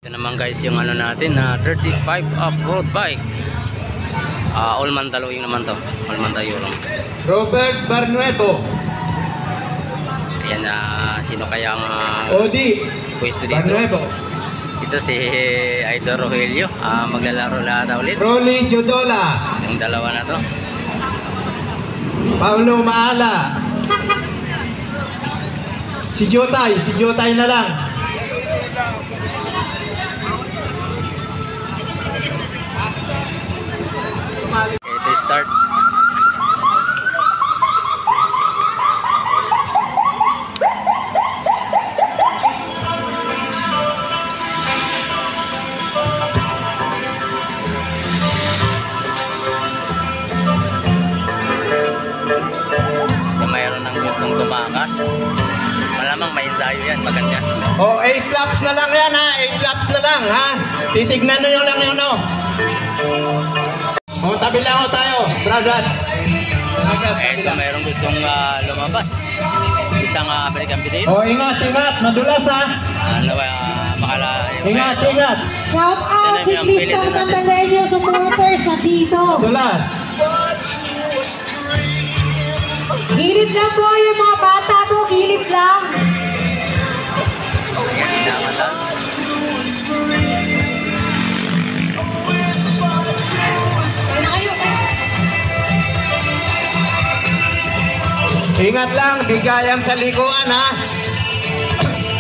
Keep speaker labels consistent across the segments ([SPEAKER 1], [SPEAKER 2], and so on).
[SPEAKER 1] Ito naman guys yung ano natin na 35 off-road bike. All Mandaluyong naman to. All Mandaluyong.
[SPEAKER 2] Robert Barnuevo.
[SPEAKER 1] Ayan na sino kaya ang
[SPEAKER 2] Odi
[SPEAKER 1] pwesto dito?
[SPEAKER 2] Barnuevo.
[SPEAKER 1] Ito si Idol Rogelio. Maglalaro lahat ulit.
[SPEAKER 2] Rolly Jodola.
[SPEAKER 1] Yung dalawa na to.
[SPEAKER 2] Paulo Maala. Si Jotay na lang.
[SPEAKER 1] Ito start. Kung mayroon ng gustong tumakas, malamang may ensayo yan, maganda.
[SPEAKER 2] Oh, 8 laps na lang yan ha. 8 laps na lang ha. Titignan nyo lang yun no. Oh, tabi lang ho tayo. Brad.
[SPEAKER 1] Ito mayroong gustong lumabas. Isang American Video.
[SPEAKER 2] Oh, ingat. Madulas ha.
[SPEAKER 1] Makala.
[SPEAKER 2] Ingat.
[SPEAKER 3] Shout out si Cristong Mandaleño supporters na dito.
[SPEAKER 2] Madulas.
[SPEAKER 3] Gilid lang po yung mga bata po, gilid lang.
[SPEAKER 1] Ayan, naman lang.
[SPEAKER 2] Ingat lang, bigayan sa likuan ha.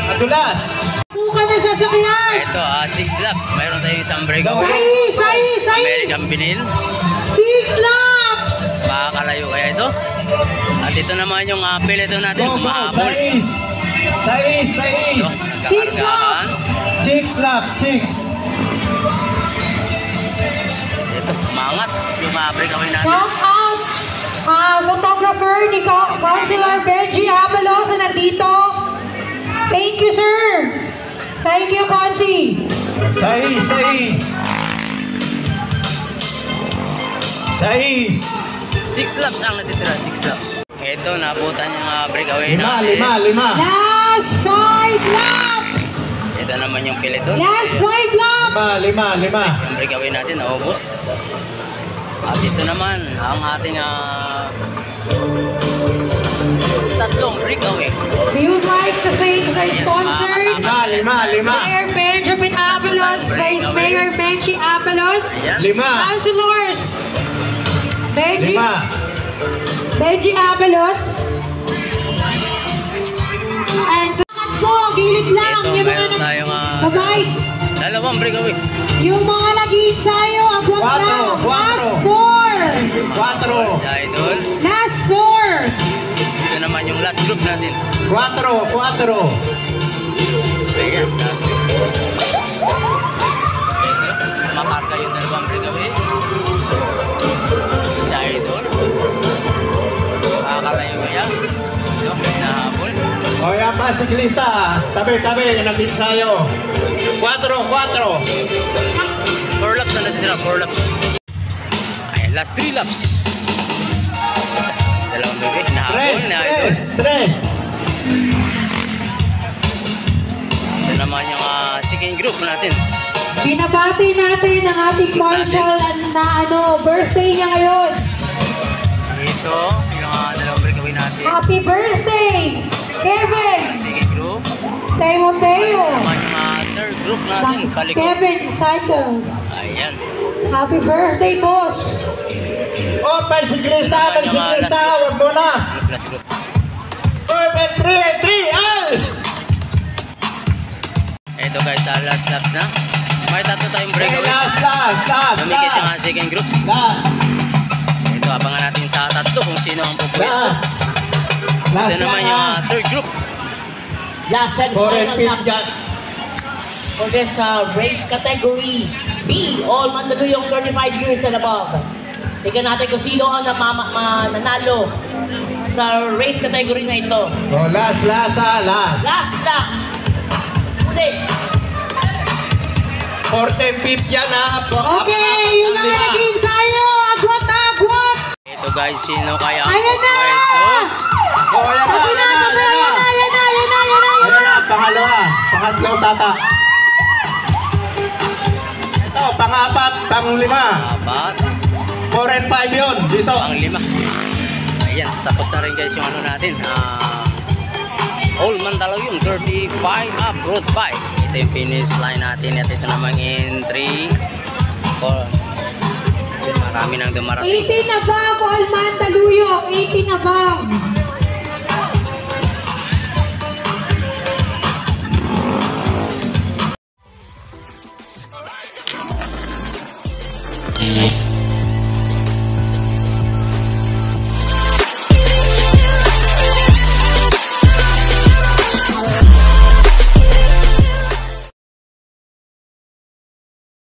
[SPEAKER 2] Madulas.
[SPEAKER 3] Suka na sasakyan.
[SPEAKER 1] Ito, 6 laps. Mayroon tayong isang breakaway.
[SPEAKER 3] Sais.
[SPEAKER 1] American Vinyl.
[SPEAKER 3] 6 laps.
[SPEAKER 1] Makakalayo kaya ito. At ito naman yung pelleton natin.
[SPEAKER 2] Go.
[SPEAKER 1] Mahabol.
[SPEAKER 2] Sais.
[SPEAKER 1] Ito, nagkakargahan.
[SPEAKER 2] 6 laps, 6.
[SPEAKER 1] Ito, mangat yung mga breakaway natin.
[SPEAKER 3] Shout out photographer ni Councilor Benji Abalos na nandito. Thank you, sir. Thank you, Consi. Sais.
[SPEAKER 1] 6 laps ang natitira, 6 laps. Ito, nabutan yung breakaway
[SPEAKER 2] Lima.
[SPEAKER 1] natin.
[SPEAKER 3] Last 5 laps.
[SPEAKER 1] Ito naman yung pelleton.
[SPEAKER 3] Last 5 laps.
[SPEAKER 2] Lima.
[SPEAKER 1] Yung breakaway natin, naubos. At ito naman, ang ating tatlong breakaway.
[SPEAKER 3] We would like to thank our sponsors.
[SPEAKER 2] Lima.
[SPEAKER 3] Mayor Benjamin Abalos, Vice Mayor Benji Abalos,
[SPEAKER 2] Lima.
[SPEAKER 3] Councilors
[SPEAKER 2] Lima.
[SPEAKER 3] Benji Abalos, and sa po, gilid lang,
[SPEAKER 1] Ito,
[SPEAKER 3] yung mga
[SPEAKER 1] meron tayong
[SPEAKER 3] babay,
[SPEAKER 1] dalawang breakaway.
[SPEAKER 3] yung mga nag-iinsayo, agwag na, last 4,
[SPEAKER 1] Sa idol.
[SPEAKER 3] last 4,
[SPEAKER 1] Ito naman yung last group natin.
[SPEAKER 2] 4.
[SPEAKER 1] Ayan, last group. Ito, makarga yung dalawang breakaway. Sa idol. Makakalayo kaya. Ito, nahabol.
[SPEAKER 2] O yan pa, siklista. Tabi, yung nag-ensayo. 4.
[SPEAKER 1] 4 laps na natitira, 4 laps. Ayan, last 3 laps. Dalawang bebe, nahabol na idol.
[SPEAKER 2] 3.
[SPEAKER 1] Ito naman yung second group natin.
[SPEAKER 3] binabati natin ang ating Marshall na birthday niya ngayon.
[SPEAKER 1] Ito, yung dalawang breakaway natin.
[SPEAKER 3] Happy birthday, Kevin!
[SPEAKER 1] Second group.
[SPEAKER 3] Timoteo!
[SPEAKER 1] Naman yung third group natin, sa likod.
[SPEAKER 3] Kevin Cycles.
[SPEAKER 1] Ayan.
[SPEAKER 3] Happy birthday, boss!
[SPEAKER 2] Oh, may siklista. Wag mo na.
[SPEAKER 1] Last group.
[SPEAKER 2] Oh, may 3.
[SPEAKER 1] Ito guys, last laps na. May tatlo tayong
[SPEAKER 2] Okay,
[SPEAKER 1] breakaway.
[SPEAKER 2] last.
[SPEAKER 1] Lumikit yung second group.
[SPEAKER 2] Last.
[SPEAKER 1] Ito, abangan natin sa tatlo kung sino ang pupwesto.
[SPEAKER 2] Last
[SPEAKER 1] Ito naman yung third group.
[SPEAKER 4] Last and
[SPEAKER 2] 4 and
[SPEAKER 4] final
[SPEAKER 2] 5
[SPEAKER 4] lap
[SPEAKER 2] dyan.
[SPEAKER 4] for this race category B, all Mandaluyong 35 years and above. Tingnan natin kung sino ang nanalo sa race category na ito.
[SPEAKER 2] Oh, last.
[SPEAKER 4] Last lap. Huli.
[SPEAKER 2] 4th and 5th yan ha.
[SPEAKER 3] Okay, yung mga nag-iinsayo, agwat!
[SPEAKER 1] Ito guys, sino kaya ang
[SPEAKER 3] Ayan na!
[SPEAKER 1] pupwesto?
[SPEAKER 2] Oh, yan na.
[SPEAKER 3] Ayan na!
[SPEAKER 2] Pangalawa. Pangatlong tata. Pang-5.
[SPEAKER 1] Apat.
[SPEAKER 2] 4 and 5 yun. Dito.
[SPEAKER 1] Ang 5. Ayan, tapos na rin guys yung ano natin. Old Mandaluyong 35 up road 5. Ito yung finish line natin. At ito namang in 3, 4. Marami nang dumarating.
[SPEAKER 3] 18 above, all Mandaluyong. 18 above.